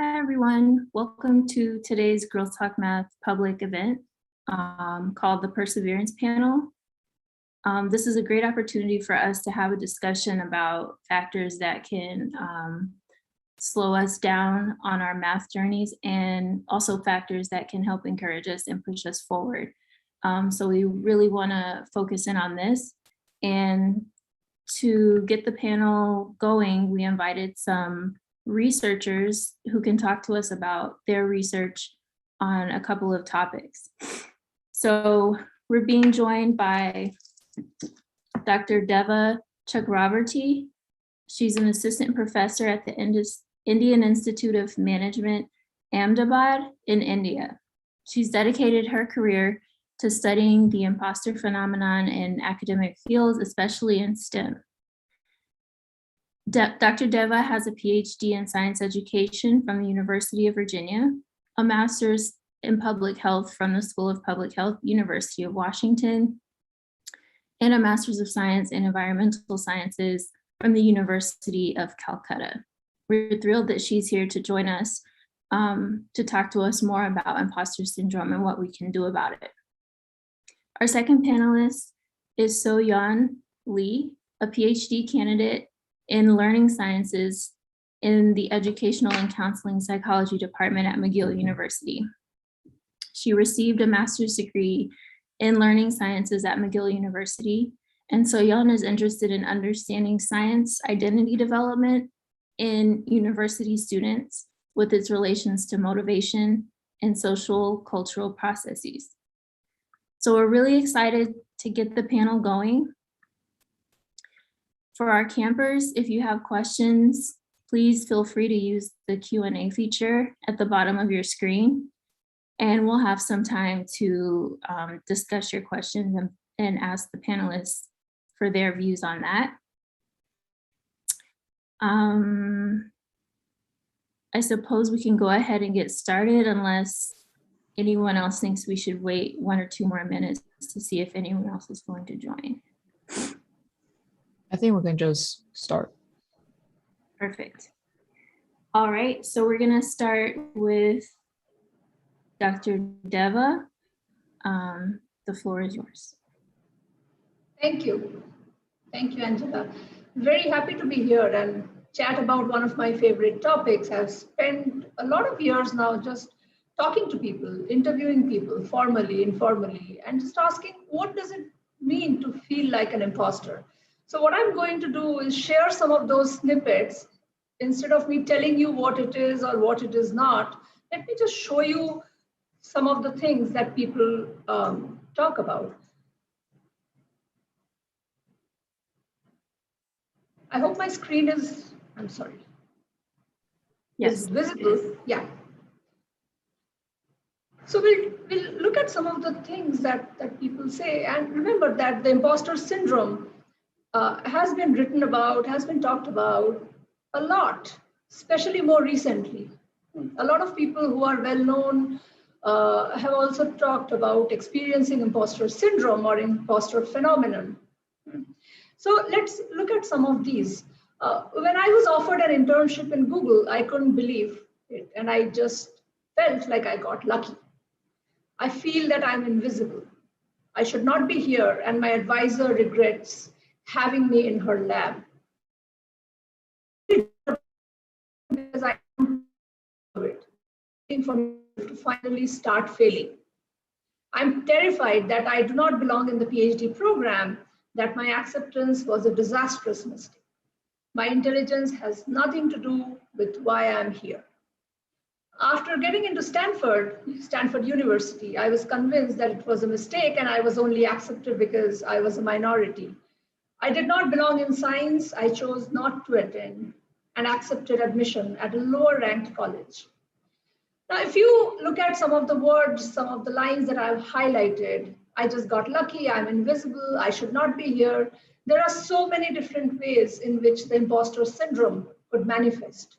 Hi, everyone. Welcome to today's Girls Talk Math public event called the Perseverance Panel. This is a great opportunity for us to have a discussion about factors that can slow us down on our math journeys and also factors that can help encourage us and push us forward. So we really want to focus in on this. And to get the panel going, we invited some researchers who can talk to us about their research on a couple of topics. So we're being joined by Dr. Devasmita Chakraverty. She's an assistant professor at the Indian Institute of Management, Ahmedabad in India. She's dedicated her career to studying the imposter phenomenon in academic fields, especially in STEM. Dr. Deva has a PhD in science education from the University of Virginia, a master's in public health from the School of Public Health, University of Washington, and a master's of science in environmental sciences from the University of Calcutta. We're thrilled that she's here to join us to talk to us more about imposter syndrome and what we can do about it. Our second panelist is So Yeon Lee, a PhD candidate in learning sciences in the Educational and Counseling Psychology Department at McGill University. She received a master's degree in learning sciences at McGill University, and So Yeon is interested in understanding science identity development in university students with its relations to motivation and social cultural processes. So we're really excited to get the panel going. For our campers, if you have questions, please feel free to use the Q&A feature at the bottom of your screen, and we'll have some time to discuss your questions and ask the panelists for their views on that. I suppose we can go ahead and get started unless anyone else thinks we should wait 1 or 2 more minutes to see if anyone else is going to join. I think we can just start. Perfect. All right, so we're gonna start with Dr. Deva. The floor is yours. Thank you. Thank you, Angela. Very happy to be here and chat about one of my favorite topics. I've spent a lot of years now just talking to people, interviewing people formally, informally, and just asking, what does it mean to feel like an imposter? So what I'm going to do is share some of those snippets. Instead of me telling you what it is or what it is not, let me just show you some of the things that people talk about. I hope my screen is, I'm sorry. Yes. Is visible? Yeah. So we'll look at some of the things that people say. And remember that the imposter syndrome has been written about, has been talked about a lot, especially more recently. A lot of people who are well known have also talked about experiencing imposter syndrome or imposter phenomenon. So let's look at some of these. When I was offered an internship in Google, I couldn't believe it, and I just felt like I got lucky. I feel that I'm invisible. I should not be here, and my advisor regrets having me in her lab. Because I don't do it. For me to finally start failing. I'm terrified that I do not belong in the PhD program, that my acceptance was a disastrous mistake. My intelligence has nothing to do with why I'm here. After getting into Stanford University, I was convinced that it was a mistake and I was only accepted because I was a minority. I did not belong in science. I chose not to attend and accepted admission at a lower ranked college. Now, if you look at some of the words, some of the lines that I've highlighted, I just got lucky, I'm invisible, I should not be here. There are so many different ways in which the imposter syndrome could manifest.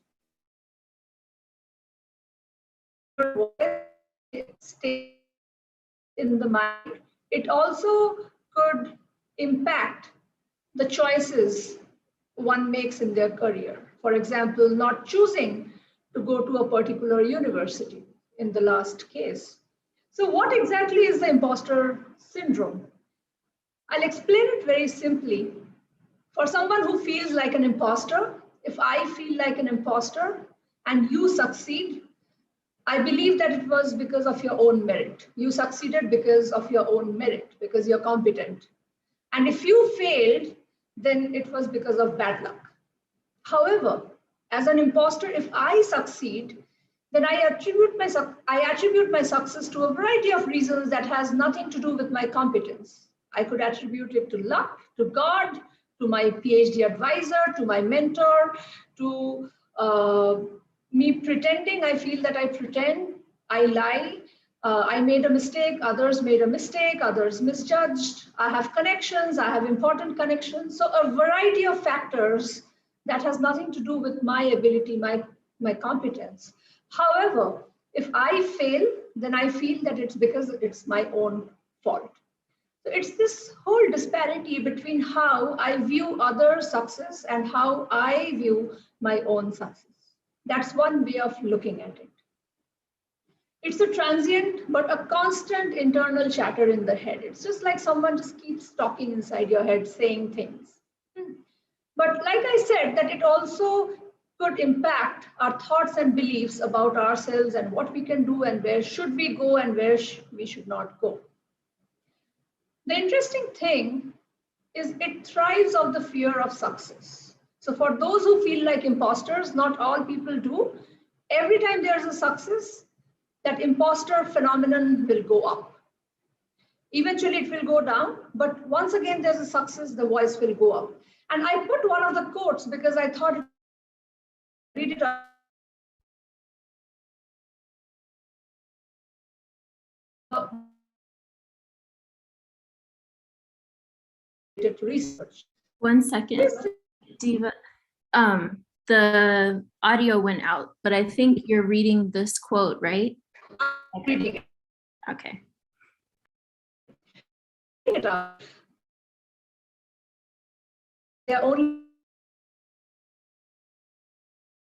Stay in the mind. It also could impact the choices one makes in their career. For example, not choosing to go to a particular university in the last case. So what exactly is the imposter syndrome? I'll explain it very simply. For someone who feels like an imposter, if I feel like an imposter and you succeed, I believe that it was because of your own merit. You succeeded because of your own merit, because you're competent. And if you failed, then it was because of bad luck. However, as an imposter, if I succeed, then I attribute my success to a variety of reasons that has nothing to do with my competence. I could attribute it to luck, to God, to my PhD advisor, to my mentor, to me pretending. I feel that I pretend, I lie, I made a mistake, others made a mistake, others misjudged. I have connections, I have important connections. So a variety of factors that has nothing to do with my ability, my competence. However, if I fail, then I feel that it's because it's my own fault. So it's this whole disparity between how I view other success and how I view my own success. That's one way of looking at it. It's a transient but a constant internal chatter in the head. It's just like someone just keeps talking inside your head, saying things. But like I said, that it also could impact our thoughts and beliefs about ourselves and what we can do and where should we go and where we should not go. The interesting thing is it thrives on the fear of success. So for those who feel like imposters, not all people do, every time there's a success, that imposter phenomenon will go up. Eventually it will go down, but once again there's a success, the voice will go up. And I put one of the quotes because I thought, read it out. Research. 1 second, Diva. The audio went out, but I think you're reading this quote, right? I'm reading it. Okay. They're only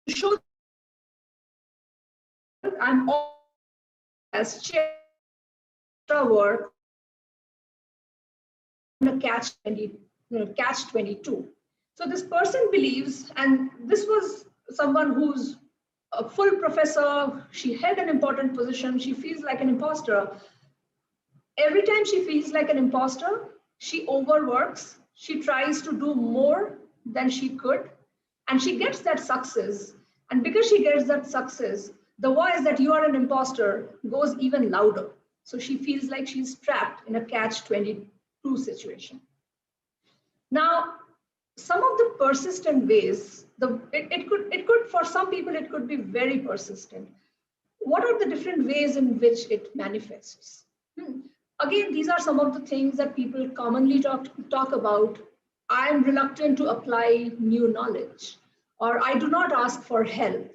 to show I'm all as chair work in a catch 22. So this person believes, and this was someone who's a full professor, she held an important position, she feels like an imposter. Every time she feels like an imposter, she overworks, she tries to do more than she could, and she gets that success. And because she gets that success, the voice that you are an imposter goes even louder. So she feels like she's trapped in a catch-22 situation. Now, some of the persistent ways, it could for some people, it could be very persistent. What are the different ways in which it manifests? Again, these are some of the things that people commonly talk about. I'm reluctant to apply new knowledge, or I do not ask for help.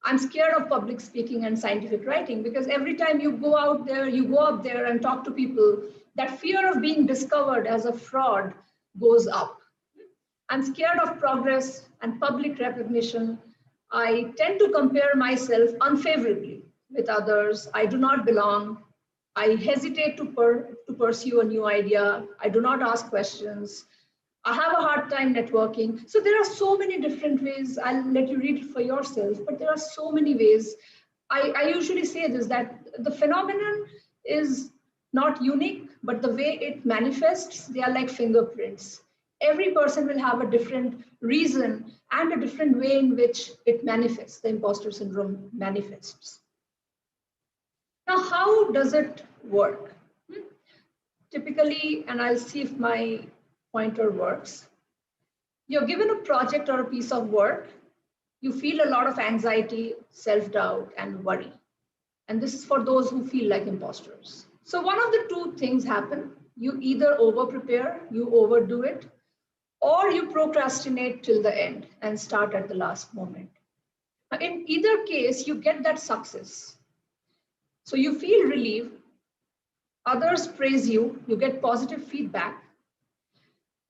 I'm scared of public speaking and scientific writing, because every time you go out there, you go up there and talk to people, that fear of being discovered as a fraud goes up. I'm scared of progress and public recognition. I tend to compare myself unfavorably with others. I do not belong. I hesitate to pursue a new idea. I do not ask questions. I have a hard time networking. So there are so many different ways. I'll let you read it for yourself, but there are so many ways. I usually say this, that the phenomenon is not unique, but the way it manifests, they are like fingerprints. Every person will have a different reason and a different way in which it manifests, the imposter syndrome manifests. Now, how does it work? Typically, and I'll see if my pointer works. You're given a project or a piece of work, you feel a lot of anxiety, self-doubt, and worry. And this is for those who feel like imposters. So one of the two things happen. You either over-prepare, you overdo it, or you procrastinate till the end and start at the last moment. In either case, you get that success. So you feel relief, others praise you, you get positive feedback,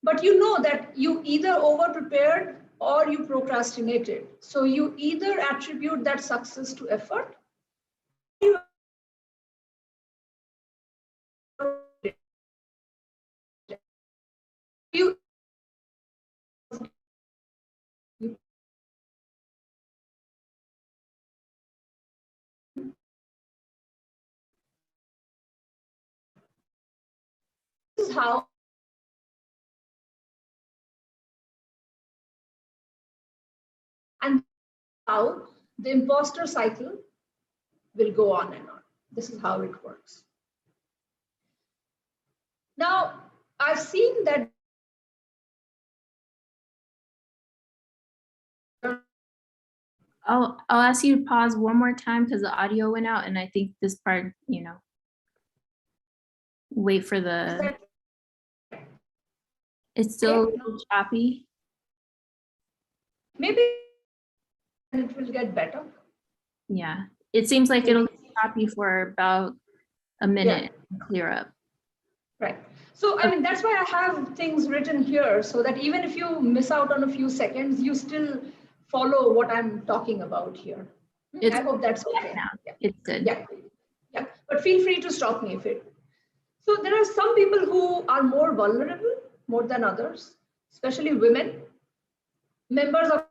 but you know that you either over-prepared or you procrastinated. So you either attribute that success to effort, you this is how and how the imposter cycle will go on and on. This is how it works. Now, I've seen that I'll ask you to pause one more time because the audio went out, and I think this part, wait for the, it's still a little choppy. maybe it will get better. Yeah, it seems like it'll be choppy for about a minute and clear up. Right. So, I mean, that's why I have things written here so that even if you miss out on a few seconds, you still follow what I'm talking about here. I hope that's okay. Now. Yeah. It's good. Yeah. Yeah. But feel free to stop me if it. So there are some people who are more vulnerable more than others, especially women, members of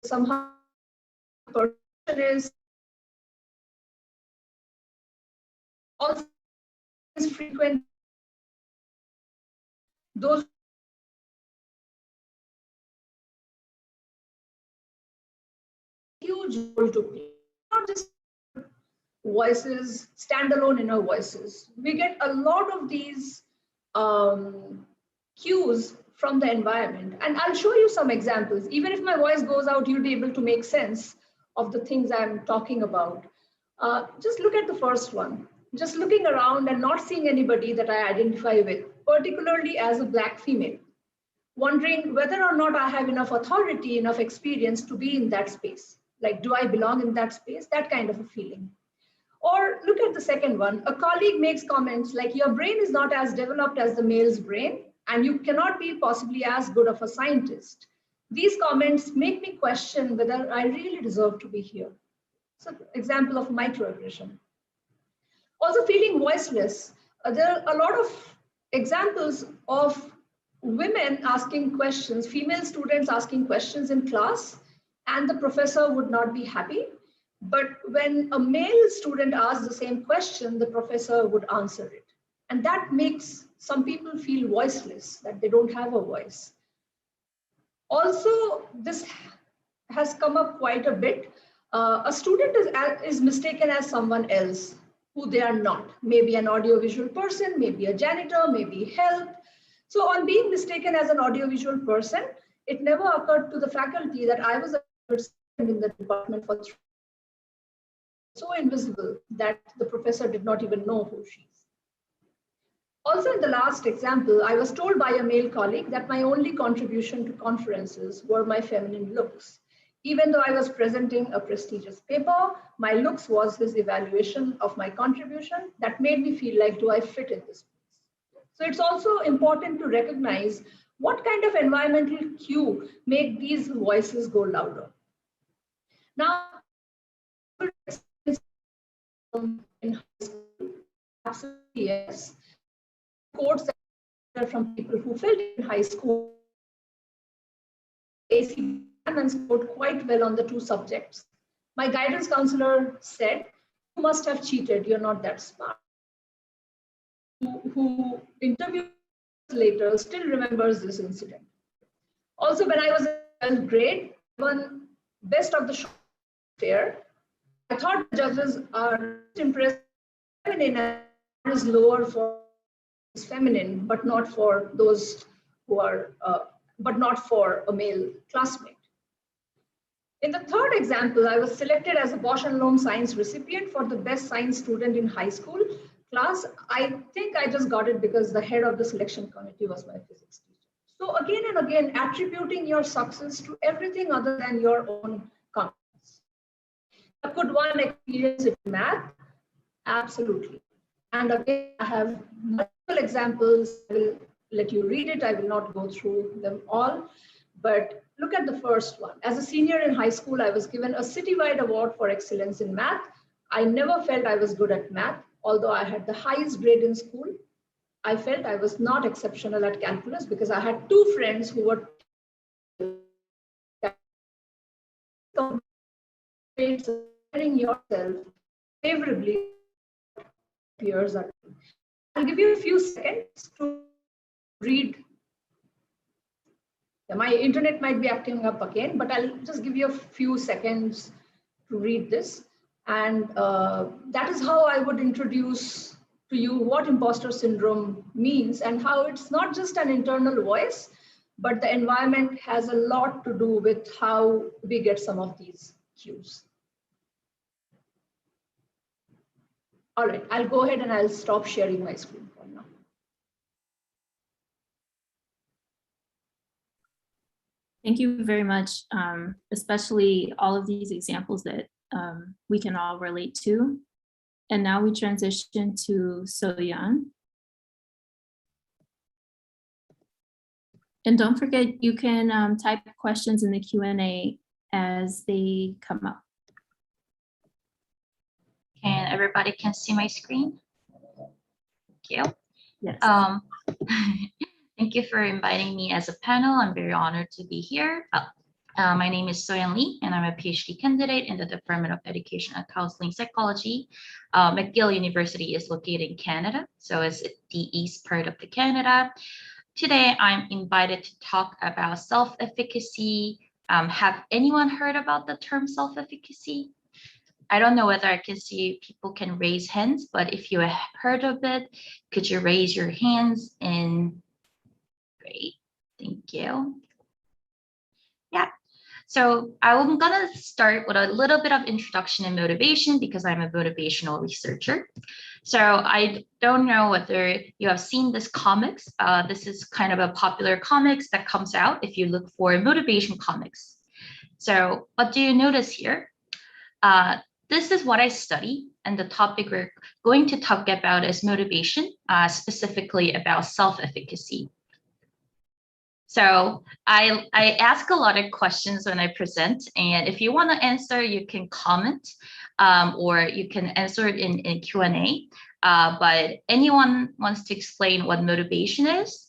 somehow person is also frequent. Those huge role to play, not just voices, standalone inner voices. We get a lot of these cues from the environment. And I'll show you some examples. Even if my voice goes out, you'll be able to make sense of the things I'm talking about. Just look at the first one. Just looking around and not seeing anybody that I identify with, particularly as a Black female, wondering whether or not I have enough authority, enough experience to be in that space. Like, do I belong in that space? That kind of a feeling. Or look at the second one. A colleague makes comments like, your brain is not as developed as the male's brain, and you cannot be possibly as good of a scientist. These comments make me question whether I really deserve to be here. So, example of microaggression. Also feeling voiceless. There are a lot of examples of women asking questions, female students asking questions in class, and the professor would not be happy. But when a male student asks the same question, the professor would answer it. And that makes some people feel voiceless, that they don't have a voice. Also, this has come up quite a bit. A student is mistaken as someone else who they are not. Maybe an audiovisual person, maybe a janitor, maybe health. So on being mistaken as an audiovisual person, it never occurred to the faculty that I was a person in the department for 3 years. So invisible that the professor did not even know who she is. Also, in the last example, I was told by a male colleague that my only contribution to conferences were my feminine looks. Even though I was presenting a prestigious paper, my looks was his evaluation of my contribution that made me feel like, do I fit in this place? So it's also important to recognize what kind of environmental cue make these voices go louder. Now, in high school, absolutely yes. Quotes that are from people who failed in high school. AC and scored quite well on the 2 subjects. My guidance counselor said, you must have cheated, you're not that smart. Who interviewed later still remembers this incident. Also, when I was in 12th grade, won best of the show fair. I thought the judges are impressed feminine and is lower for feminine, but not for those who are, but not for a male classmate. In the third example, I was selected as a Bosch and Loam science recipient for the best science student in high school class. I think I just got it because the head of the selection committee was my physics teacher. So again and again, attributing your success to everything other than your own competence. Could one experience it in math? Absolutely. And again, I have multiple examples. I will let you read it. I will not go through them all. But look at the first one. As a senior in high school, I was given a citywide award for excellence in math. I never felt I was good at math, although I had the highest grade in school. I felt I was not exceptional at calculus because I had two friends who were comparing yourself favorably peers are doing. I'll give you a few seconds to read. Yeah, my internet might be acting up again, but I'll just give you a few seconds to read this. And that is how I would introduce to you what imposter syndrome means and how it's not just an internal voice, but the environment has a lot to do with how we get some of these cues. All right, I'll go ahead and I'll stop sharing my screen for now. Thank you very much, especially all of these examples that we can all relate to. And now we transition to So Yeon. And don't forget, you can type questions in the Q&A as they come up. And everybody can see my screen? Thank you. Yes. Thank you for inviting me as a panel. I'm very honored to be here. My name is So Yeon Lee, and I'm a PhD candidate in the Department of Education and Counseling Psychology. McGill University is located in Canada, so it's the east part of the Canada. Today, I'm invited to talk about self-efficacy. Have anyone heard about the term self-efficacy? I don't know whether I can see people can raise hands, but if you have heard of it, could you raise your hands? And great, thank you. Yeah, so I'm gonna start with a little bit of introduction and motivation because I'm a motivational researcher. So I don't know whether you have seen this comics. This is kind of a popular comics that comes out if you look for motivation comics. So what do you notice here? This is what I study, and the topic we're going to talk about is motivation, specifically about self-efficacy. So I ask a lot of questions when I present, and if you want to answer, you can comment or you can answer it in Q&A. But anyone wants to explain what motivation is?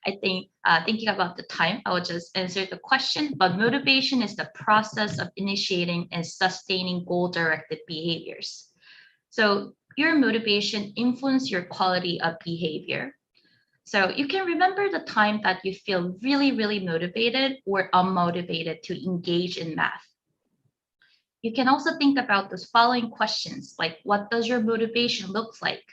I think thinking about the time, I will just answer the question, but motivation is the process of initiating and sustaining goal-directed behaviors. So your motivation influences your quality of behavior. So you can remember the time that you feel really, really motivated or unmotivated to engage in math. You can also think about those following questions, like what does your motivation look like?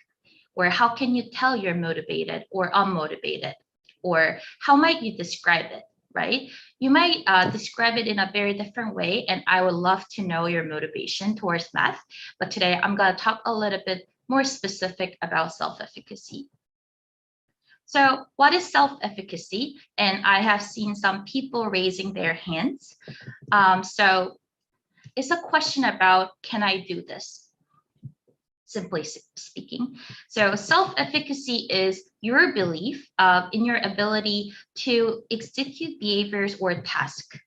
Or how can you tell you're motivated or unmotivated? Or how might you describe it, right? You might describe it in a very different way, and I would love to know your motivation towards math. But today I'm going to talk a little bit more specific about self-efficacy. So what is self-efficacy? And I have seen some people raising their hands. So it's a question about, can I do this? Simply speaking. So self-efficacy is your belief in your ability to execute behaviors or tasks.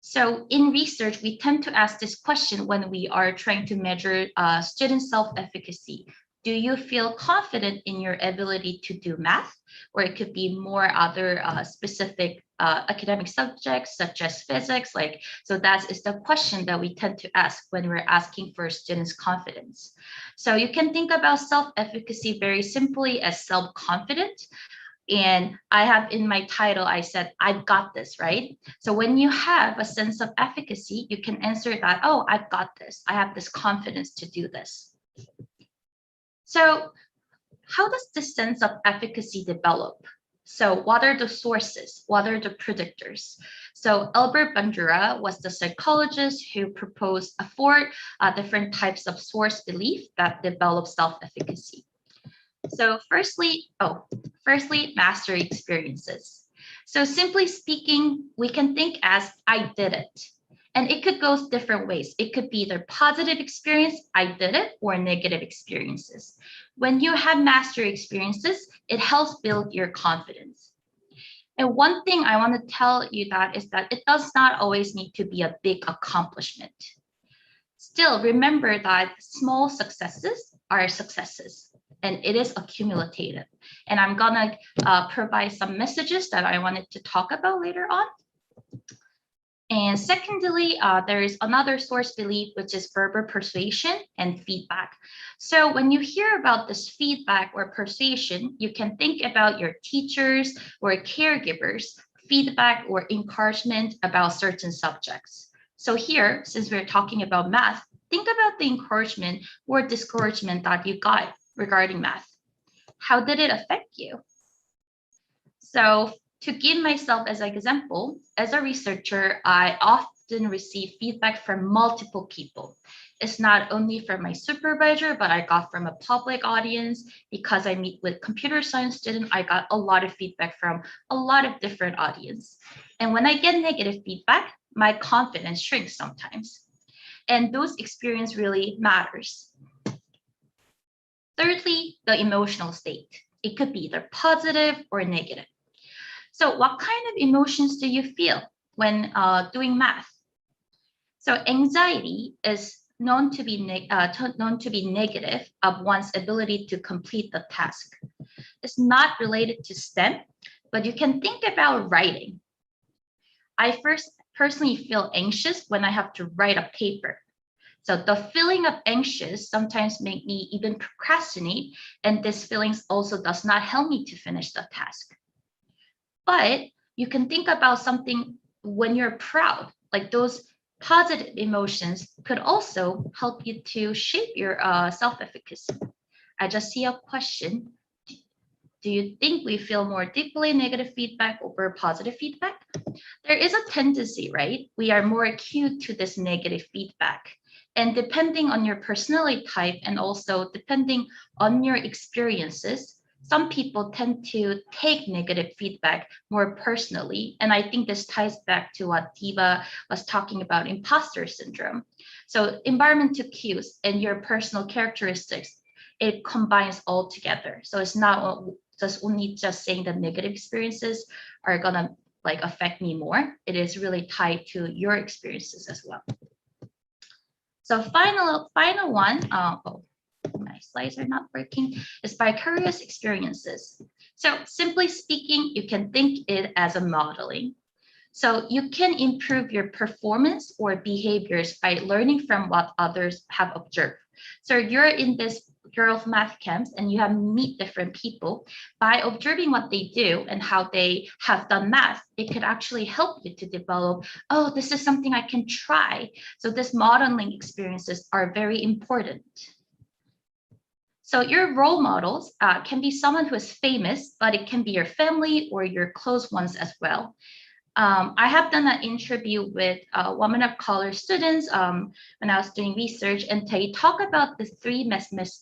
So in research, we tend to ask this question when we are trying to measure student self-efficacy. Do you feel confident in your ability to do math? Or it could be more other specific academic subjects such as physics. So that is the question that we tend to ask when we're asking for students' confidence. So you can think about self-efficacy very simply as self-confident. And I have in my title, I said, I've got this, right? So when you have a sense of efficacy, you can answer that, oh, I've got this. I have this confidence to do this. So how does this sense of efficacy develop? So what are the sources? What are the predictors? So Albert Bandura was the psychologist who proposed 4 different types of source belief that develop self-efficacy. So firstly, mastery experiences. So simply speaking, we can think as I did it. And it could go different ways. It could be either positive experience, I did it, or negative experiences. When you have mastery experiences, it helps build your confidence. And one thing I want to tell you that is that it does not always need to be a big accomplishment. Still, remember that small successes are successes, and it is accumulative. And I'm gonna provide some messages that I wanted to talk about later on. And secondly, there is another source belief, which is verbal persuasion and feedback. So when you hear about this feedback or persuasion, you can think about your teachers or caregivers' feedback or encouragement about certain subjects. So here, since we're talking about math, think about the encouragement or discouragement that you got regarding math. How did it affect you? So to give myself as an example, as a researcher, I often receive feedback from multiple people. It's not only from my supervisor, but I got from a public audience. Because I meet with computer science students, I got a lot of feedback from a lot of different audience. And when I get negative feedback, my confidence shrinks sometimes. And those experience really matters. Thirdly, the emotional state. It could be either positive or negative. So what kind of emotions do you feel when doing math? So anxiety is known to be negative of one's ability to complete the task. It's not related to STEM, but you can think about writing. I first personally feel anxious when I have to write a paper. So the feeling of anxious sometimes make me even procrastinate, and this feelings also does not help me to finish the task. But you can think about something when you're proud, like those positive emotions could also help you to shape your self-efficacy. I just see a question. Do you think we feel more deeply negative feedback over positive feedback? There is a tendency, right? We are more acute to this negative feedback. And depending on your personality type and also depending on your experiences, some people tend to take negative feedback more personally. And I think this ties back to what Diva was talking about, imposter syndrome. So environmental cues and your personal characteristics, it combines all together. So it's not just saying that negative experiences are gonna like affect me more. It is really tied to your experiences as well. So final one, my slides are not working, is vicarious experiences. So simply speaking, you can think it as a modeling. So you can improve your performance or behaviors by learning from what others have observed. So you're in this girls math camps and you have meet different people. By observing what they do and how they have done math, it could actually help you to develop, oh, this is something I can try. So this modeling experiences are very important. So your role models can be someone who is famous, but it can be your family or your close ones as well. I have done an interview with women of color students when I was doing research, and they talk about the three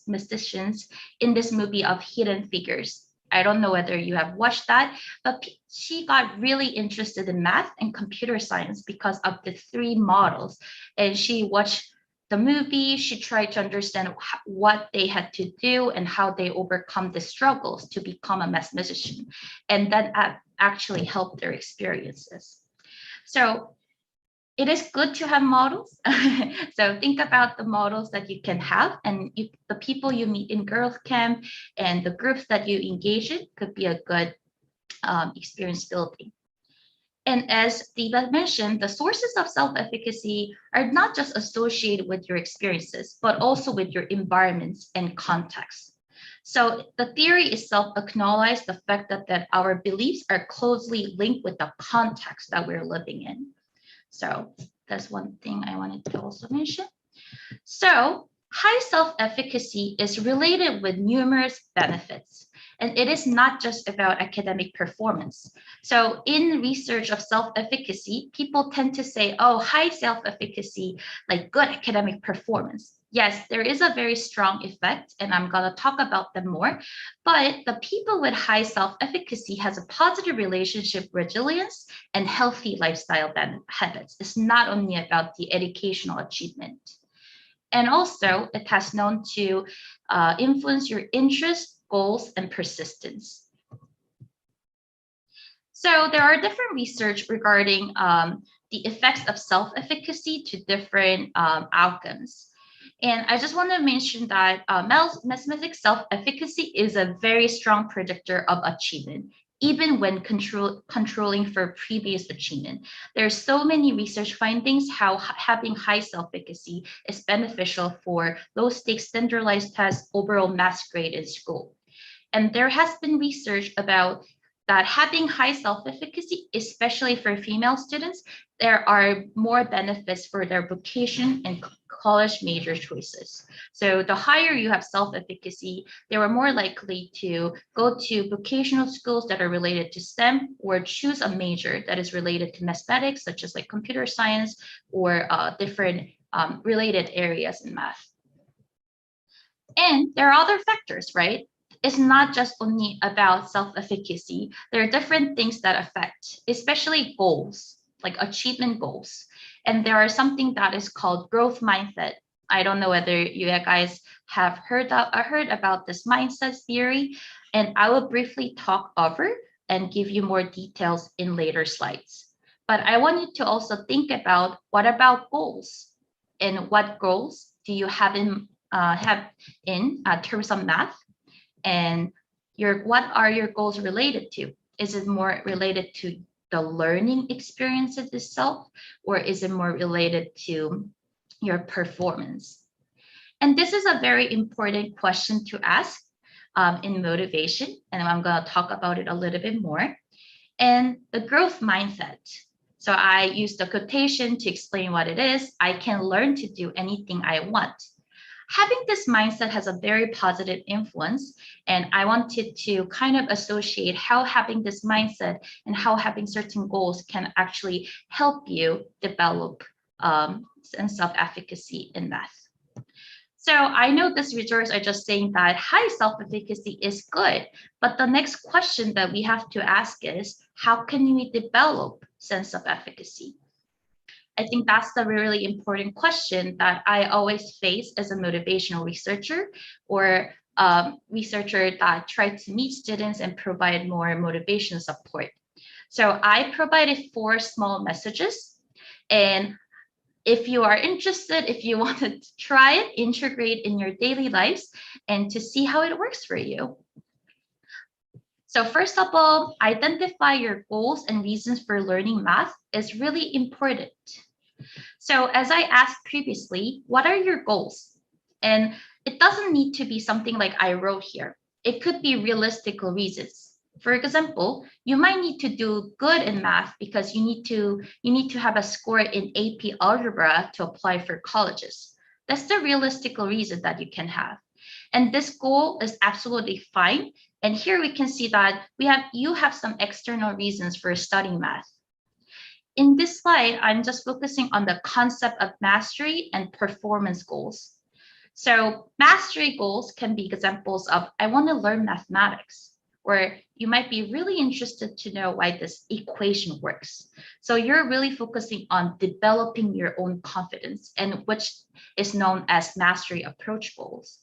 musicians in this movie of Hidden Figures. I don't know whether you have watched that, but she got really interested in math and computer science because of the three models. And she watched the movie, she tried to understand what they had to do and how they overcome the struggles to become a math musician. And that actually helped their experiences. So it is good to have models. So think about the models that you can have, and the people you meet in girls camp and the groups that you engage in could be a good experience building. And as Diva mentioned, the sources of self-efficacy are not just associated with your experiences, but also with your environments and context. So the theory itself acknowledges the fact that our beliefs are closely linked with the context that we're living in. So that's one thing I wanted to also mention. So high self-efficacy is related with numerous benefits. And it is not just about academic performance. So in research of self-efficacy, people tend to say, oh, high self-efficacy, like good academic performance. yes, there is a very strong effect, and I'm going to talk about them more. But the people with high self-efficacy has a positive relationship, resilience, and healthy lifestyle habits. It's not only about the educational achievement. And also, it has known to influence your interests, goals, and persistence. So there are different research regarding the effects of self-efficacy to different outcomes. And I just want to mention that mathematical self-efficacy is a very strong predictor of achievement, even when controlling for previous achievement. There's so many research findings how having high self-efficacy is beneficial for low-stakes standardized tests, overall math grade in school. And there has been research about that having high self-efficacy, especially for female students, there are more benefits for their vocation and college major choices. So the higher you have self-efficacy, they were more likely to go to vocational schools that are related to STEM or choose a major that is related to mathematics, such as like computer science or different related areas in math. And there are other factors, right? It's not just only about self-efficacy. There are different things that affect, especially goals, like achievement goals. And there are something that is called growth mindset. I don't know whether you guys have heard about this mindset theory, and I will briefly talk over and give you more details in later slides. But I want you to also think about what about goals, and what goals do you have in terms of math, and what are your goals related to? Is it more related to the learning experience itself, or is it more related to your performance? And this is a very important question to ask in motivation, and I'm going to talk about it a little bit more. And the growth mindset. So I use the quotation to explain what it is. I can learn to do anything I want. Having this mindset has a very positive influence, and I wanted to kind of associate how having this mindset and how having certain goals can actually help you develop sense of efficacy in math. So I know this resource are just saying that high self-efficacy is good, but the next question that we have to ask is, how can we develop sense of efficacy? I think that's the really important question that I always face as a motivational researcher or researcher that try to meet students and provide more motivation support. So I provided 4 small messages, and if you are interested, if you want to try it, integrate in your daily lives and to see how it works for you. So first of all, identify your goals and reasons for learning math is really important. So as I asked previously, what are your goals? And it doesn't need to be something like I wrote here. It could be realistic reasons. For example, you might need to do good in math because you need to have a score in AP algebra to apply for colleges. That's the realistic reason that you can have. And this goal is absolutely fine. And here we can see that you have some external reasons for studying math. In this slide, I'm just focusing on the concept of mastery and performance goals. So mastery goals can be examples of, I want to learn mathematics, or you might be really interested to know why this equation works. So you're really focusing on developing your own confidence, and which is known as mastery approach goals.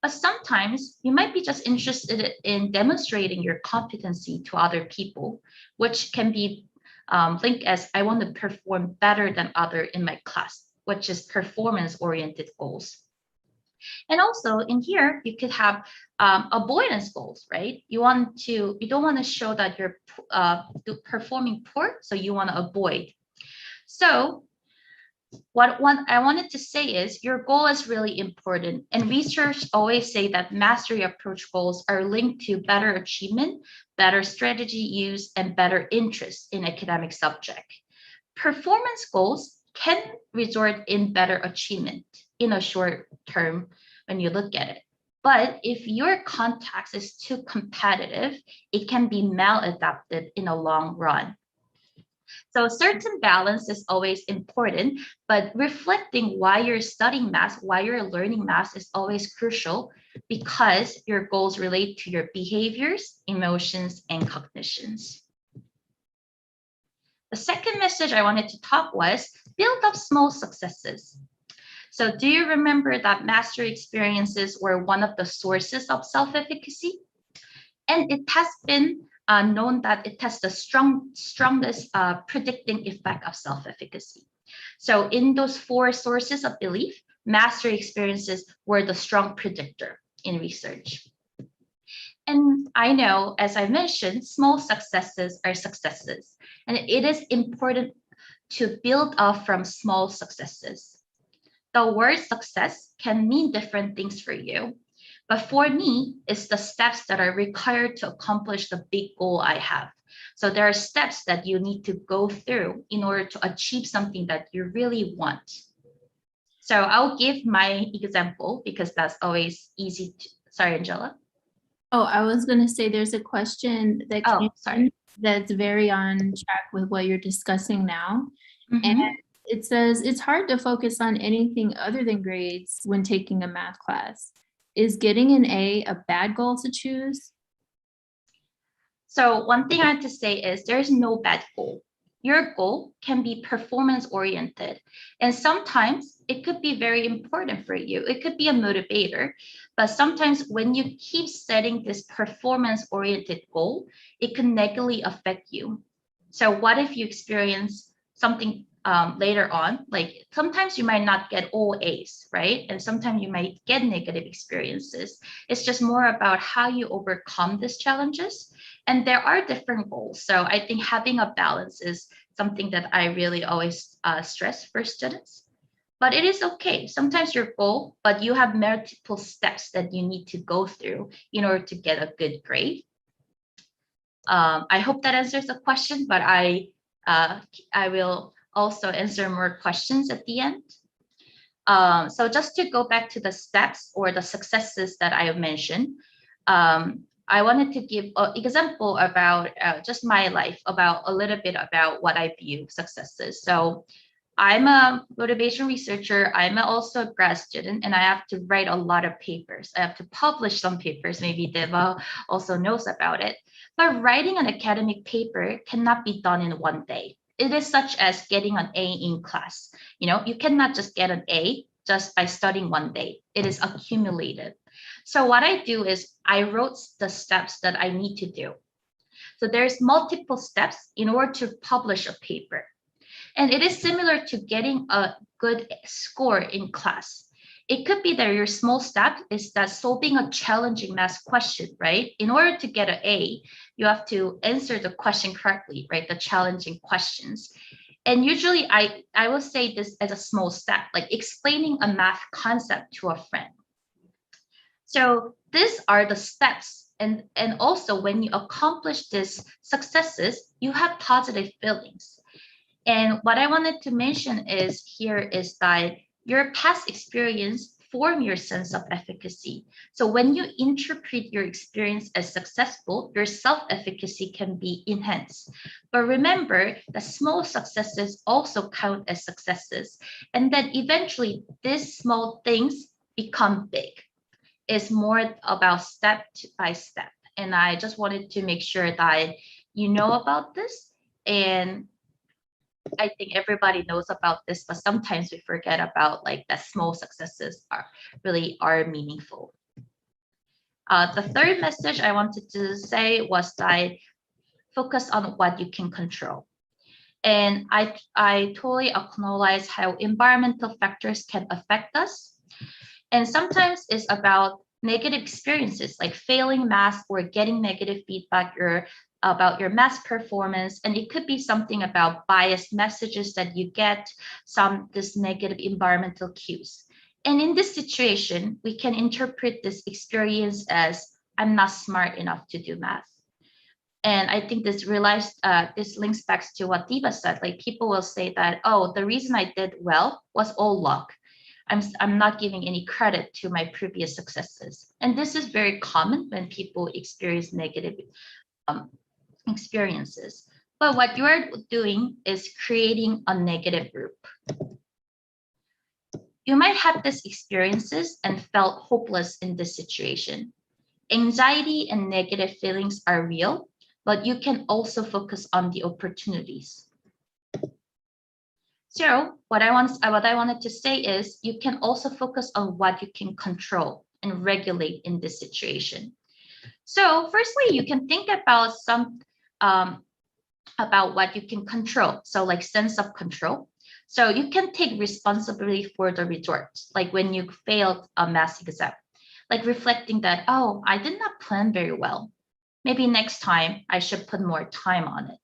But sometimes you might be just interested in demonstrating your competency to other people, which can be linked as I want to perform better than other in my class, which is performance-oriented goals. And also in here, you could have avoidance goals, right? You don't want to show that you're performing poor, so you want to avoid. So what I wanted to say is your goal is really important, and research always say that mastery approach goals are linked to better achievement, better strategy use, and better interest in academic subject. Performance goals can result in better achievement in a short term when you look at it. But if your context is too competitive, it can be maladaptive in a long run. So certain balance is always important, but reflecting why you're studying math, why you're learning math is always crucial because your goals relate to your behaviors, emotions, and cognitions. The second message I wanted to talk was build up small successes. So do you remember that mastery experiences were one of the sources of self-efficacy? And it has been known that it has the strongest predicting effect of self-efficacy. So in those 4 sources of belief, mastery experiences were the strong predictor in research. And I know, as I mentioned, small successes are successes, and it is important to build up from small successes. The word success can mean different things for you. But for me, it's the steps that are required to accomplish the big goal I have. So there are steps that you need to go through in order to achieve something that you really want. So I'll give my example because that's always easy to, sorry, Angela. Oh, I was going to say there's a question that Oh, came sorry. in that's very on track with what you're discussing now. Mhm. And it says, it's hard to focus on anything other than grades when taking a math class. Is getting an A a bad goal to choose? So one thing I have to say is there's no bad goal. Your goal can be performance oriented. And sometimes it could be very important for you. It could be a motivator. But sometimes when you keep setting this performance oriented goal, it can negatively affect you. So what if you experience something later on? Like sometimes you might not get all A's, right? And sometimes you might get negative experiences. It's just more about how you overcome these challenges. And there are different goals. So I think having a balance is something that I really always stress for students. But it is okay. Sometimes your goal, but you have multiple steps that you need to go through in order to get a good grade. I hope that answers the question, but I will also answer more questions at the end. So just to go back to the steps or the successes that I mentioned, I wanted to give an example about just my life, about a little bit about what I view successes. So I'm a motivation researcher. I'm also a grad student, and I have to write a lot of papers. I have to publish some papers. Maybe Deva also knows about it. But writing an academic paper cannot be done in one day. It is such as getting an A in class. You know, you cannot just get an A just by studying one day. It is accumulated. So what I do is I wrote the steps that I need to do. So there's multiple steps in order to publish a paper. And it is similar to getting a good score in class. It could be that your small step is that solving a challenging math question, right? In order to get an A, you have to answer the question correctly, right? The challenging questions. And usually I will say this as a small step, like explaining a math concept to a friend. So these are the steps. And also when you accomplish these successes, you have positive feelings. And what I wanted to mention is that your past experience form your sense of efficacy. So when you interpret your experience as successful, your self-efficacy can be enhanced. But remember that small successes also count as successes. And then eventually these small things become big. It's more about step by step. And I just wanted to make sure that you know about this. And I think everybody knows about this, but sometimes we forget about like that small successes are meaningful. The third message I wanted to say was that focus on what you can control. And I totally acknowledge how environmental factors can affect us. And sometimes it's about negative experiences like failing math or getting negative feedback about your math performance. And it could be something about biased messages that you get, this negative environmental cues. And in this situation, we can interpret this experience as I'm not smart enough to do math. And I think this links back to what Diva said. Like people will say that, oh, the reason I did well was all luck. I'm not giving any credit to my previous successes. And this is very common when people experience negative experiences. But what you are doing is creating a negative group. You might have these experiences and felt hopeless in this situation. Anxiety and negative feelings are real, but you can also focus on the opportunities. So what I wanted to say is you can also focus on what you can control and regulate in this situation. So firstly, you can think about about what you can control. So like sense of control. So you can take responsibility for the results, like when you failed a math exam, like reflecting that, oh, I did not plan very well. Maybe next time I should put more time on it.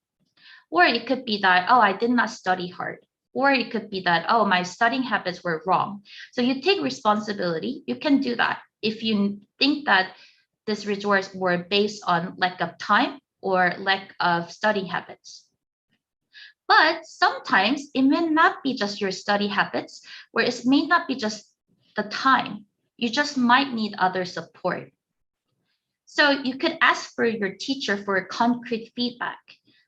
Or it could be that, oh, I did not study hard. Or it could be that, oh, my studying habits were wrong. So you take responsibility. You can do that if you think that these results were based on lack of time or lack of study habits. But sometimes it may not be just your study habits, or it may not be just the time. You just might need other support. So you could ask for your teacher for concrete feedback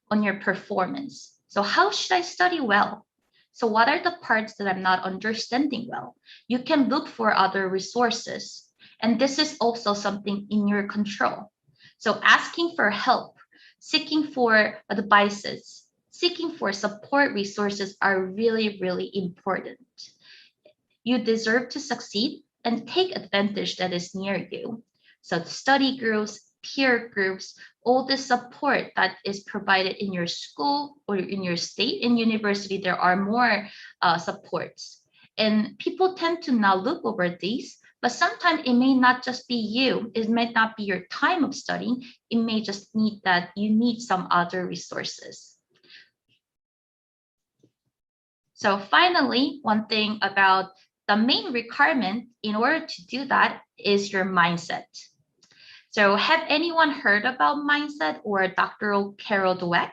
on your performance. So how should I study well? So what are the parts that I'm not understanding well? You can look for other resources. And this is also something in your control. So asking for help, seeking for advices, seeking for support resources are really, really important. You deserve to succeed and take advantage that is near you. So study groups, peer groups, all the support that is provided in your school or in your state and university, there are more supports. And people tend to not look over these, but sometimes it may not just be you. It may not be your time of studying. It may just need that you need some other resources. So finally, one thing about the main requirement in order to do that is your mindset. So have anyone heard about mindset or Dr. Carol Dweck?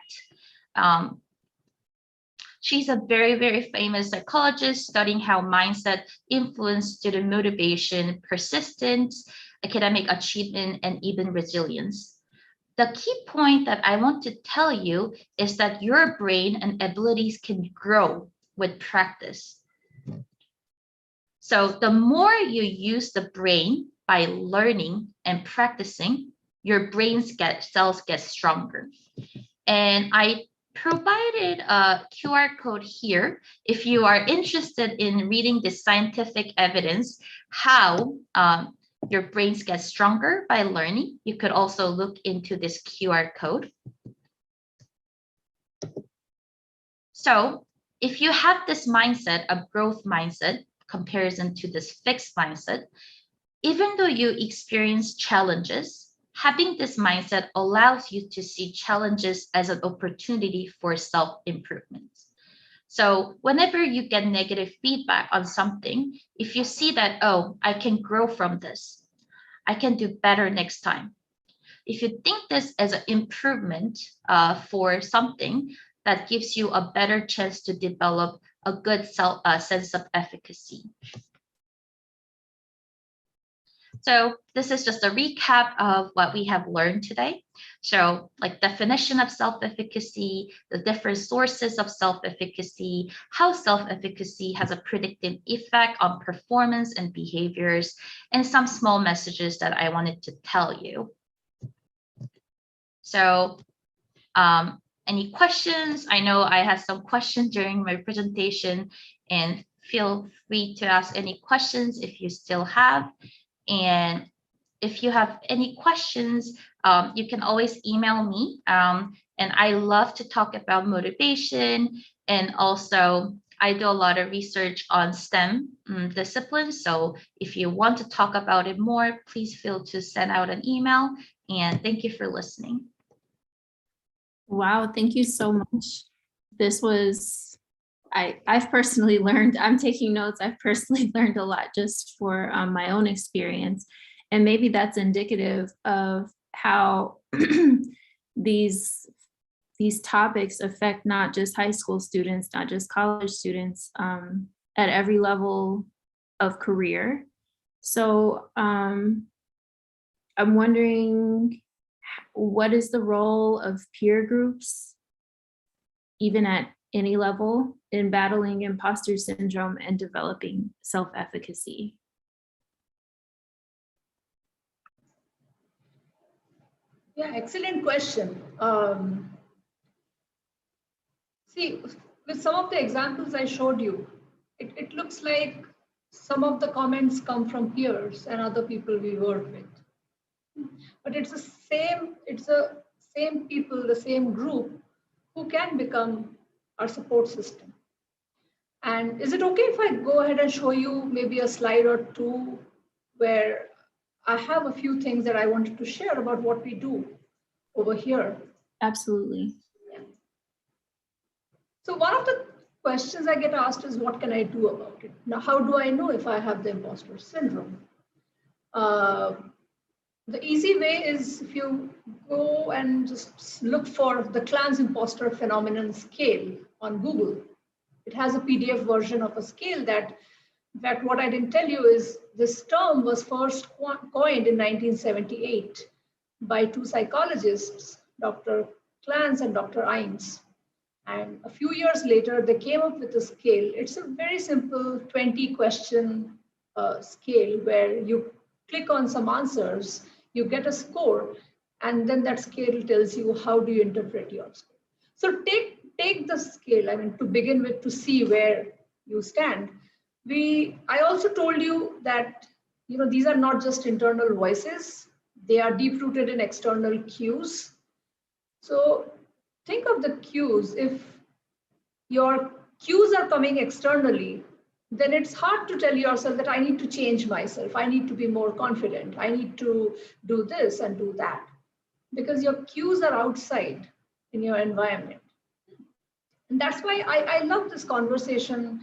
She's a very, very famous psychologist studying how mindset influences student motivation, persistence, academic achievement, and even resilience. The key point that I want to tell you is that your brain and abilities can grow with practice. So the more you use the brain by learning and practicing, your brain's cells get stronger. And I provided a QR code here if you are interested in reading the scientific evidence how your brains get stronger by learning. You could also look into this QR code. So if you have this mindset, a growth mindset, comparison to this fixed mindset, even though you experience challenges, having this mindset allows you to see challenges as an opportunity for self-improvement. So whenever you get negative feedback on something, if you see that, oh, I can grow from this, I can do better next time. If you think this as an improvement for something, that gives you a better chance to develop a good sense of efficacy. So this is just a recap of what we have learned today. So like definition of self-efficacy, the different sources of self-efficacy, how self-efficacy has a predictive effect on performance and behaviors, and some small messages that I wanted to tell you. So any questions? I know I had some questions during my presentation, and feel free to ask any questions if you still have. And if you have any questions, you can always email me. And I love to talk about motivation. And also, I do a lot of research on STEM disciplines. So if you want to talk about it more, please feel to send out an email. And thank you for listening. Wow, thank you so much. This was, I've personally learned, I'm taking notes, I've personally learned a lot just for my own experience. And maybe that's indicative of how these topics affect not just high school students, not just college students, at every level of career. So I'm wondering, what is the role of peer groups even at any level, in battling imposter syndrome and developing self-efficacy? Yeah, excellent question. See, with some of the examples I showed you, it looks like some of the comments come from peers and other people we work with. But it's the same people, the same group who can become our support system. And is it okay if I go ahead and show you maybe a slide or two where I have a few things that I wanted to share about what we do over here? Absolutely. So one of the questions I get asked is, what can I do about it? Now, how do I know if I have the imposter syndrome? The easy way is if you go and just look for the Clan's imposter phenomenon scale on Google. It has a PDF version of a scale that, in fact, what I didn't tell you is this term was first coined in 1978 by two psychologists, Dr. Clance and Dr. Imes. And a few years later, they came up with a scale. It's a very simple 20-question scale where you click on some answers, you get a score, and then that scale tells you how do you interpret your score. So take the scale, I mean, to begin with, to see where you stand. I also told you that, you know, these are not just internal voices, they are deep-rooted in external cues. So think of the cues. If your cues are coming externally, then it's hard to tell yourself that I need to change myself. I need to be more confident. I need to do this and do that, because your cues are outside in your environment. And that's why I love this conversation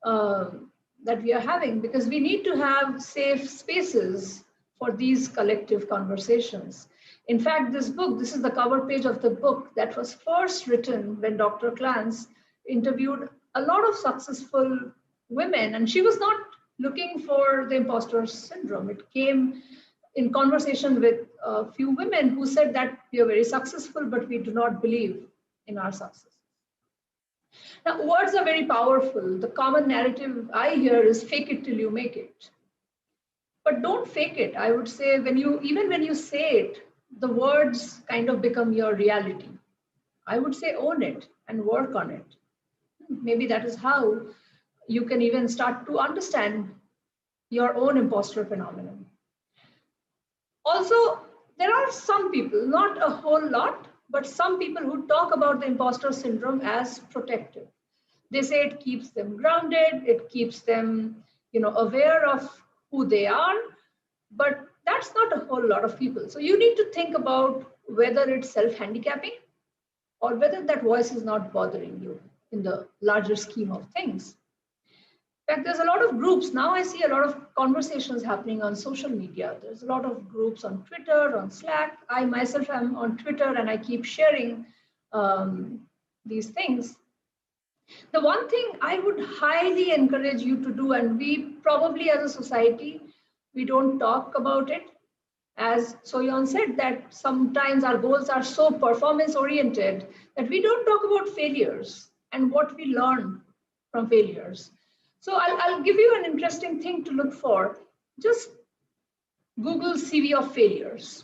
that we are having, because we need to have safe spaces for these collective conversations. In fact, this book, this is the cover page of the book that was first written when Dr. Clance interviewed a lot of successful women, and she was not looking for the imposter syndrome. It came in conversation with a few women who said that we are very successful, but we do not believe in our success. Now, words are very powerful. The common narrative I hear is fake it till you make it. But don't fake it. I would say even when you say it, the words kind of become your reality. I would say own it and work on it. Maybe that is how you can even start to understand your own imposter phenomenon. Also, there are some people, not a whole lot, but some people who talk about the imposter syndrome as protective. They say it keeps them grounded, it keeps them, aware of who they are, but that's not a whole lot of people. So you need to think about whether it's self-handicapping or whether that voice is not bothering you in the larger scheme of things. In fact, there's a lot of groups. Now I see a lot of conversations happening on social media. There's a lot of groups on Twitter, on Slack. I myself am on Twitter and I keep sharing these things. The one thing I would highly encourage you to do, and we probably as a society, we don't talk about it. As So Yeon said, that sometimes our goals are so performance oriented that we don't talk about failures and what we learn from failures. So I'll give you an interesting thing to look for. Just Google CV of failures.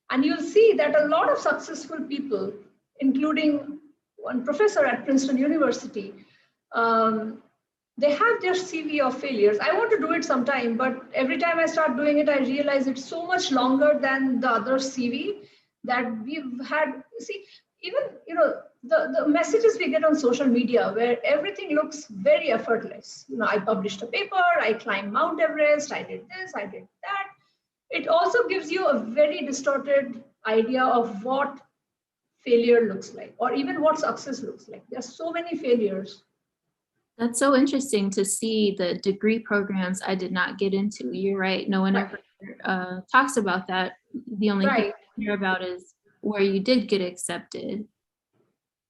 And you'll see that a lot of successful people, including one professor at Princeton University, they have their CV of failures. I want to do it sometime, but every time I start doing it, I realize it's so much longer than the other CV that we've had. See, even, the messages we get on social media where everything looks very effortless. I published a paper, I climbed Mount Everest, I did this, I did that. It also gives you a very distorted idea of what failure looks like, or even what success looks like. There's so many failures. That's so interesting to see the degree programs I did not get into. You're right. No one ever talks about that. The only thing I hear about is where you did get accepted.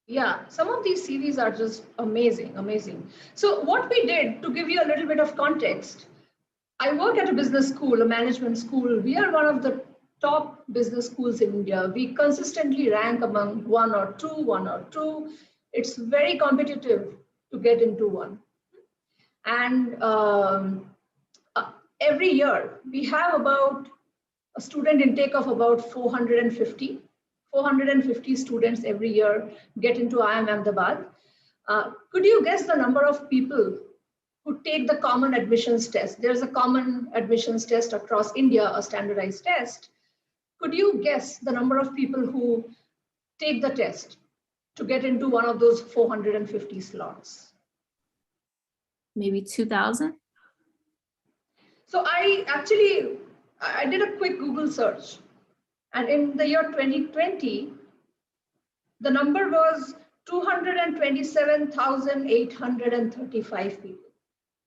Yeah, some of these CVs are just amazing, amazing. So what we did, to give you a little bit of context, I work at a business school, a management school. We are one of the top business schools in India. We consistently rank among one or two. It's very competitive to get into one. And every year we have about a student intake of about 450 students every year get into IIM Ahmedabad. Could you guess the number of people who take the common admissions test? There's a common admissions test across India, a standardized test. Could you guess the number of people who take the test to get into one of those 450 slots? Maybe 2,000? So I did a quick Google search, and in the year 2020, the number was 227,835 people.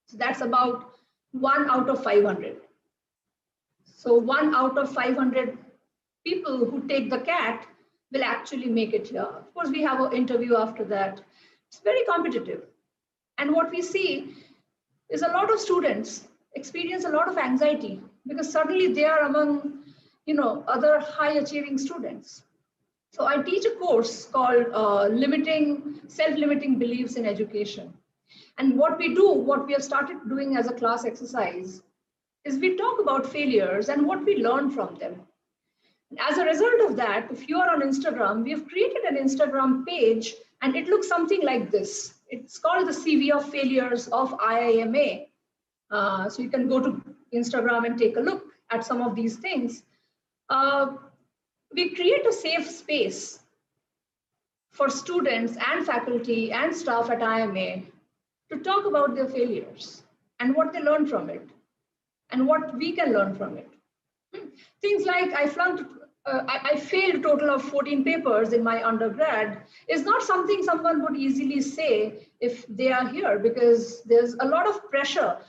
So that's about 1 out of 500. So 1 out of 500 people who take the CAT will actually make it here. Of course, we have an interview after that. It's very competitive. And what we see is a lot of students experience a lot of anxiety because suddenly they are among, other high achieving students. So I teach a course called Self-Limiting Beliefs in Education. And what we have started doing as a class exercise is we talk about failures and what we learn from them. And as a result of that, if you are on Instagram, we have created an Instagram page and it looks something like this. It's called the CV of Failures of IIMA. So you can go to Instagram and take a look at some of these things. We create a safe space for students and faculty and staff at IIMA to talk about their failures and what they learn from it and what we can learn from it. Things like I failed a total of 14 papers in my undergrad is not something someone would easily say if they are here, because there's a lot of pressure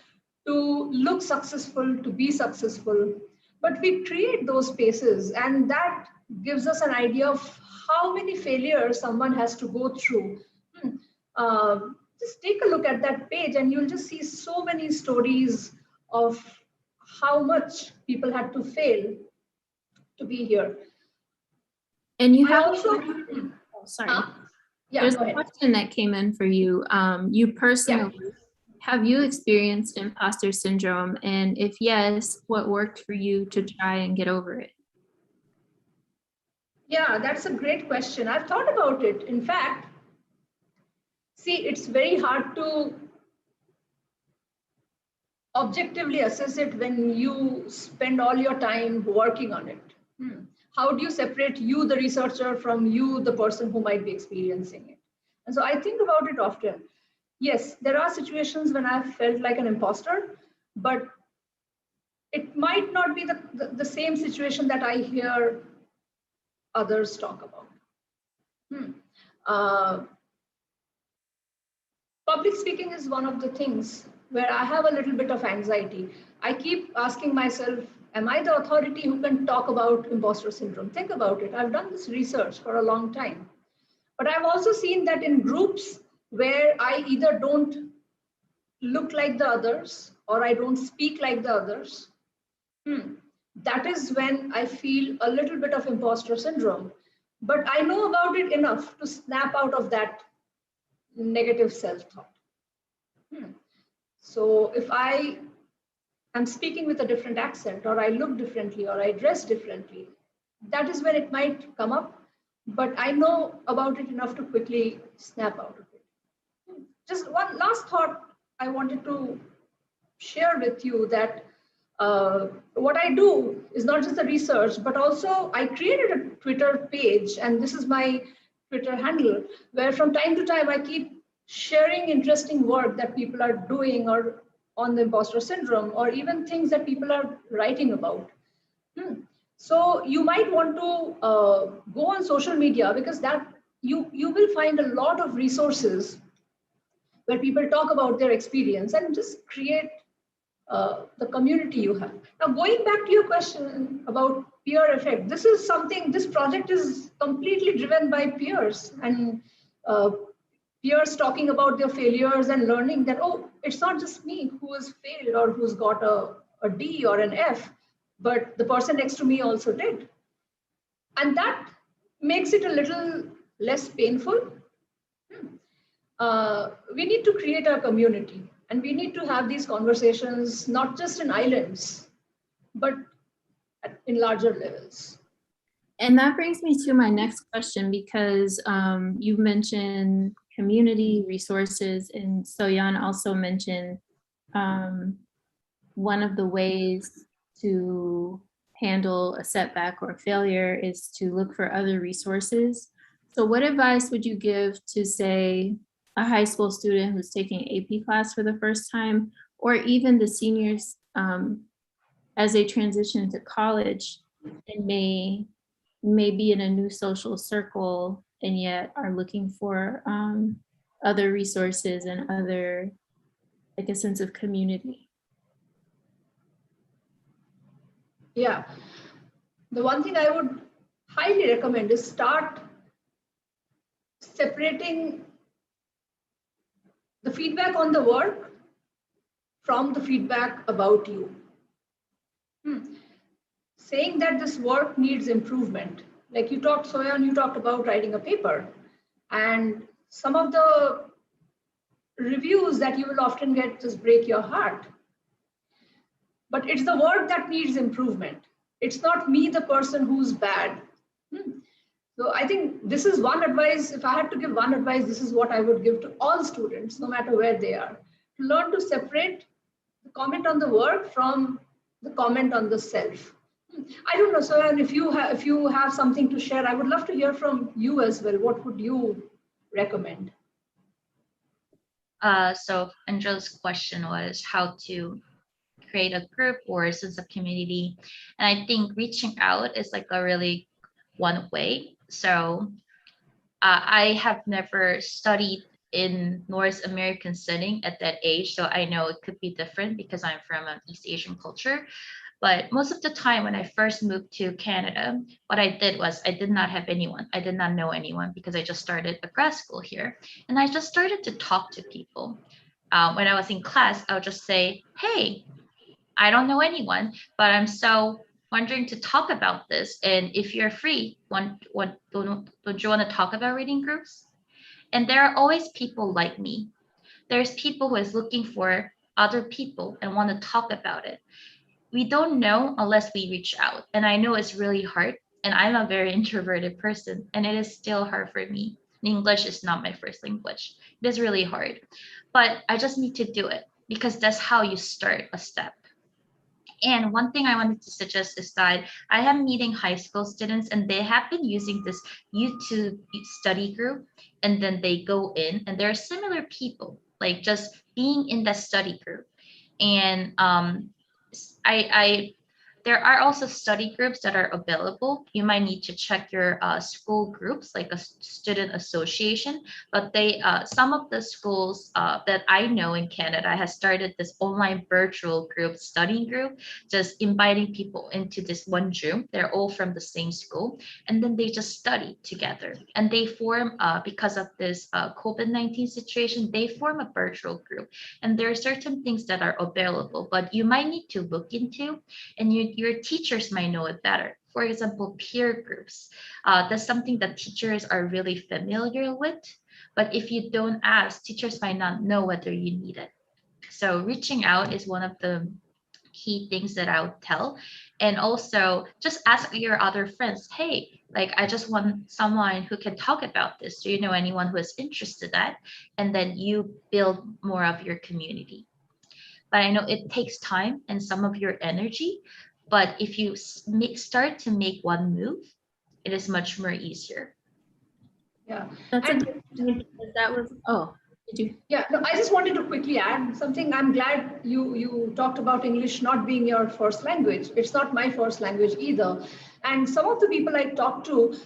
to look successful, to be successful. But we create those spaces, and that gives us an idea of how many failures someone has to go through. Just take a look at that page and you'll just see so many stories of how much people had to fail to be here. And you I have also, sorry. yeah, There's go a ahead. question that came in for you. You personally, have you experienced imposter syndrome? And if yes, what worked for you to try and get over it? Yeah, that's a great question. I've thought about it. In fact, see, it's very hard to objectively assess it when you spend all your time working on it. How do you separate you, the researcher, from you, the person who might be experiencing it? And so I think about it often. Yes, there are situations when I've felt like an imposter, but it might not be the same situation that I hear others talk about. Public speaking is one of the things where I have a little bit of anxiety. I keep asking myself, am I the authority who can talk about imposter syndrome? Think about it. I've done this research for a long time. But I've also seen that in groups where I either don't look like the others or I don't speak like the others, that is when I feel a little bit of imposter syndrome. But I know about it enough to snap out of that negative self-thought. So if I am speaking with a different accent, or I look differently, or I dress differently, that is when it might come up. But I know about it enough to quickly snap out of it. Just one last thought I wanted to share with you, that what I do is not just the research, but also I created a Twitter page, and this is my Twitter handle, where from time to time I keep sharing interesting work that people are doing or on the imposter syndrome, or even things that people are writing about. So you might want to go on social media, because that you will find a lot of resources where people talk about their experience and just create the community you have. Now, going back to your question about peer effect, this project is completely driven by peers, and peers talking about their failures and learning that, oh, it's not just me who has failed or who's got a D or an F, but the person next to me also did. And that makes it a little less painful. we need to create our community, and we need to have these conversations not just in islands, but in larger levels. And that brings me to my next question, because you mentioned community resources, and So Yeon also mentioned one of the ways to handle a setback or failure is to look for other resources. So what advice would you give to, say, a high school student who's taking AP class for the first time, or even the seniors as they transition to college and may be in a new social circle and yet are looking for other resources and other, like, a sense of community? Yeah, the one thing I would highly recommend is start separating the feedback on the work from the feedback about you. Saying that this work needs improvement. Like you talked, So Yeon, you talked about writing a paper, and some of the reviews that you will often get just break your heart. But it's the work that needs improvement. It's not me, the person who's bad. So I think this is one advice. If I had to give one advice, this is what I would give to all students, no matter where they are. To learn to separate the comment on the work from the comment on the self. I don't know, so and if you have something to share, I would love to hear from you as well. What would you recommend? So Angela's question was how to create a group or a sense of community. And I think reaching out is like a really one way. So I have never studied in North American setting at that age, so I know it could be different because I'm from an East Asian culture. But most of the time when I first moved to Canada, what I did was I did not have anyone. I did not know anyone because I just started a grad school here. And I just started to talk to people. When I was in class, I would just say, hey, I don't know anyone, but I'm so wondering to talk about this. And if you're free, don't you want to talk about reading groups? And there are always people like me. There's people who is looking for other people and want to talk about it. We don't know unless we reach out. And I know it's really hard. And I'm a very introverted person, and it is still hard for me. English is not my first language. It is really hard. But I just need to do it because that's how you start a step. And one thing I wanted to suggest is that I am meeting high school students, and they have been using this YouTube study group, and then they go in and there are similar people, like just being in that study group. And there are also study groups that are available. You might need to check your school groups, like a student association, but some of the schools that I know in Canada has started this online virtual group, study group, just inviting people into this one room. They're all from the same school, and then they just study together. And they form, because of this COVID-19 situation, they form a virtual group. And there are certain things that are available, but you might need to look into, and your teachers might know it better. For example, peer groups. That's something that teachers are really familiar with, but if you don't ask, teachers might not know whether you need it. So reaching out is one of the key things that I would tell. And also just ask your other friends, hey, like I just want someone who can talk about this. Do you know anyone who is interested in that? And then you build more of your community. But I know it takes time and some of your energy. But if you start to make one move, it is much more easier. Yeah. That's And- a good point. That was, oh, did you? Yeah, no, I just wanted to quickly add something. I'm glad you talked about English not being your first language. It's not my first language either. And some of the people I talked to,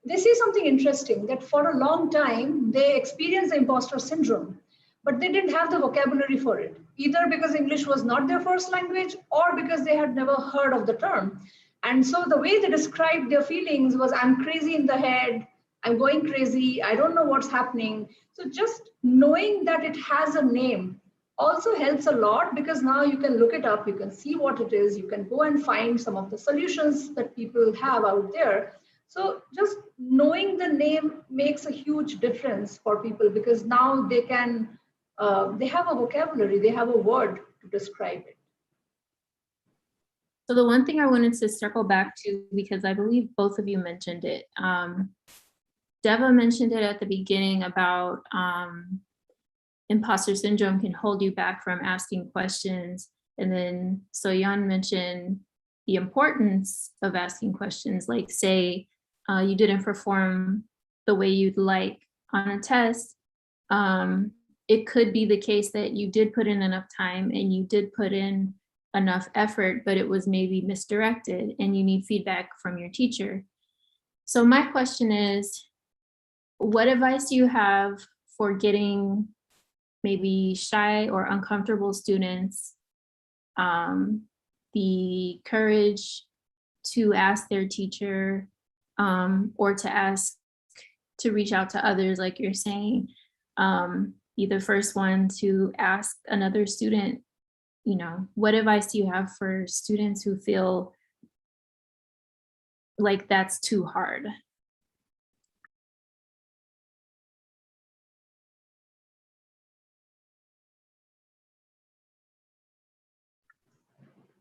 they say something interesting, that for a long time, they experienced the imposter syndrome, but they didn't have the vocabulary for it, either because English was not their first language or because they had never heard of the term. And so the way they described their feelings was, I'm crazy in the head, I'm going crazy, I don't know what's happening. So just knowing that it has a name also helps a lot, because now you can look it up, you can see what it is, you can go and find some of the solutions that people have out there. So just knowing the name makes a huge difference for people, because now they can, they have a vocabulary, they have a word to describe it. So the one thing I wanted to circle back to, because I believe both of you mentioned it, Deva mentioned it at the beginning about imposter syndrome can hold you back from asking questions. And then So Yeon mentioned the importance of asking questions, like say you didn't perform the way you'd like on a test. It could be the case that you did put in enough time and you did put in enough effort, but it was maybe misdirected and you need feedback from your teacher. So my question is, what advice do you have for getting maybe shy or uncomfortable students the courage to ask their teacher or to reach out to others, like you're saying, be the first one to ask another student, you know, what advice do you have for students who feel like that's too hard?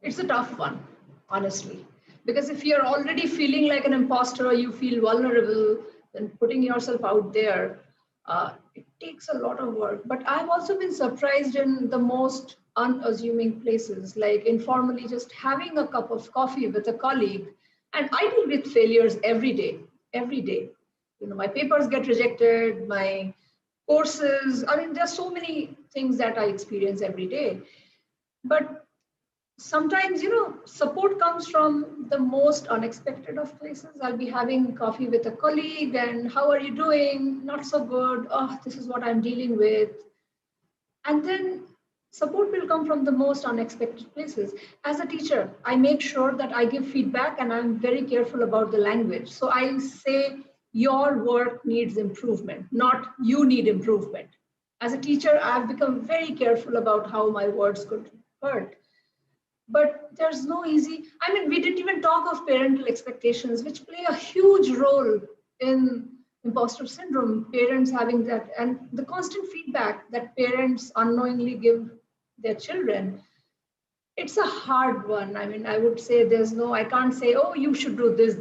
It's a tough one, honestly, because if you're already feeling like an imposter or you feel vulnerable, then putting yourself out there, it takes a lot of work. But I've also been surprised in the most unassuming places, like informally just having a cup of coffee with a colleague. And I deal with failures every day, every day. You know, my papers get rejected, my courses, I mean, there's so many things that I experience every day. But sometimes, you know, support comes from the most unexpected of places. I'll be having coffee with a colleague and how are you doing? Not so good. Oh, this is what I'm dealing with. And then support will come from the most unexpected places. As a teacher, I make sure that I give feedback and I'm very careful about the language. So I say your work needs improvement, not you need improvement. As a teacher, I've become very careful about how my words could hurt. But there's no easy, I mean, we didn't even talk of parental expectations, which play a huge role in imposter syndrome, parents having that, and the constant feedback that parents unknowingly give their children. It's a hard one. I mean, I would say I can't say, oh, you should do this.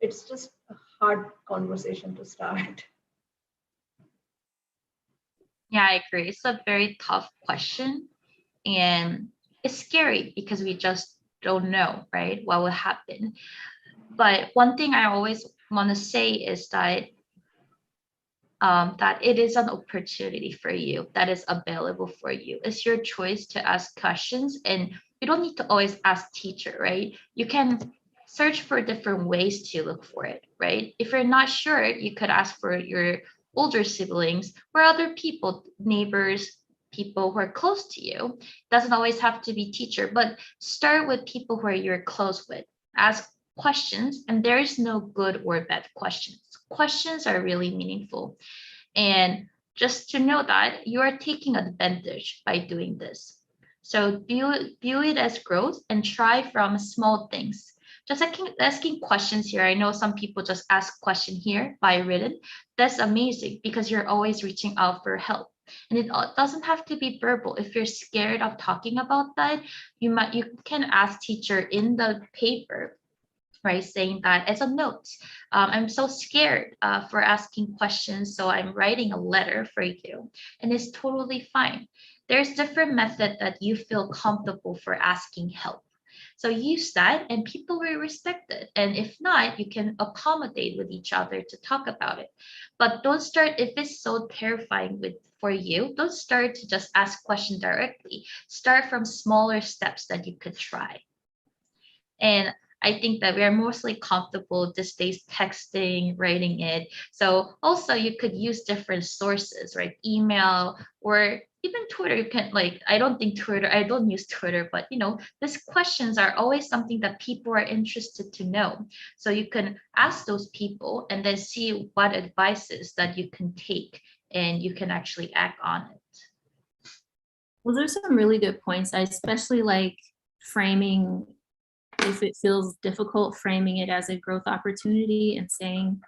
It's just a hard conversation to start. Yeah, I agree. It's a very tough question. And it's scary because we just don't know, right, what will happen. But one thing I always want to say is that that it is an opportunity for you that is available for you. It's your choice to ask questions, and you don't need to always ask teacher, right? You can search for different ways to look for it, right? If you're not sure, you could ask for your older siblings or other people, neighbors, people who are close to you. Doesn't always have to be teacher, but start with people who you're close with. Ask questions, and there is no good or bad questions. Questions are really meaningful. And just to know that you are taking advantage by doing this. So view it as growth and try from small things. Just asking questions here. I know some people just ask question here by written. That's amazing because you're always reaching out for help. And it doesn't have to be verbal. If you're scared of talking about that, you can ask teacher in the paper, right, saying that as a note, I'm so scared for asking questions, so I'm writing a letter for you, and it's totally fine. There's different method that you feel comfortable for asking help. So use that and people will respect it. And if not, you can accommodate with each other to talk about it. But don't start, if it's so terrifying for you, don't start to just ask questions directly. Start from smaller steps that you could try. And I think that we are mostly comfortable these days texting, writing it. So also you could use different sources, right? Email or even Twitter. You can I don't use Twitter, but these questions are always something that people are interested to know. So you can ask those people and then see what advices that you can take and you can actually act on it. Well, there's some really good points. I especially like framing if it feels difficult, framing it as a growth opportunity and saying,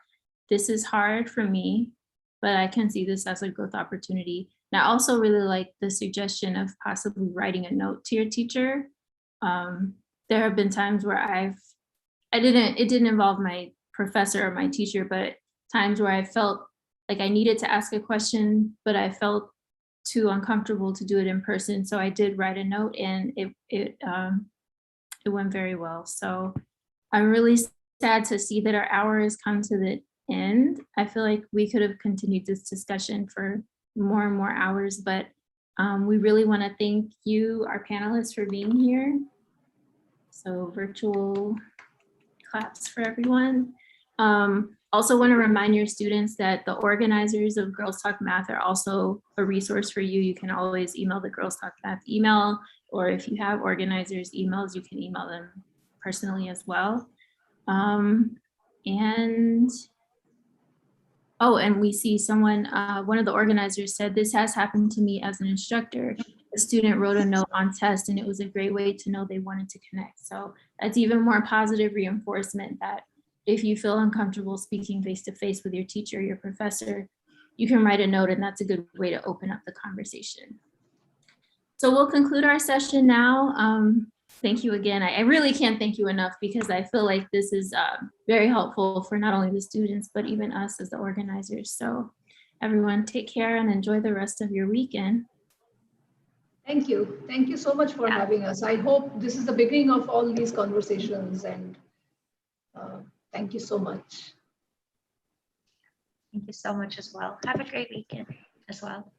this is hard for me, but I can see this as a growth opportunity. And I also really like the suggestion of possibly writing a note to your teacher. There have been times where it didn't involve my professor or my teacher, but times where I felt like I needed to ask a question, but I felt too uncomfortable to do it in person. So I did write a note, and it went very well. So I'm really sad to see that our hour has come to the end. I feel like we could have continued this discussion for more and more hours, but we really want to thank you, our panelists, for being here. So virtual claps for everyone. Also want to remind your students that the organizers of Girls Talk Math are also a resource for you. You can always email the Girls Talk Math email, or if you have organizers' emails, you can email them personally as well. And we see someone, one of the organizers said, this has happened to me as an instructor. A student wrote a note on test, and it was a great way to know they wanted to connect. So that's even more positive reinforcement that if you feel uncomfortable speaking face-to-face with your teacher, your professor, you can write a note, and that's a good way to open up the conversation. So we'll conclude our session now. Thank you again. I really can't thank you enough, because I feel like this is very helpful for not only the students, but even us as the organizers. So everyone, take care and enjoy the rest of your weekend. Thank you. Thank you so much for having us. I hope this is the beginning of all these conversations, and thank you so much. Thank you so much as well. Have a great weekend as well.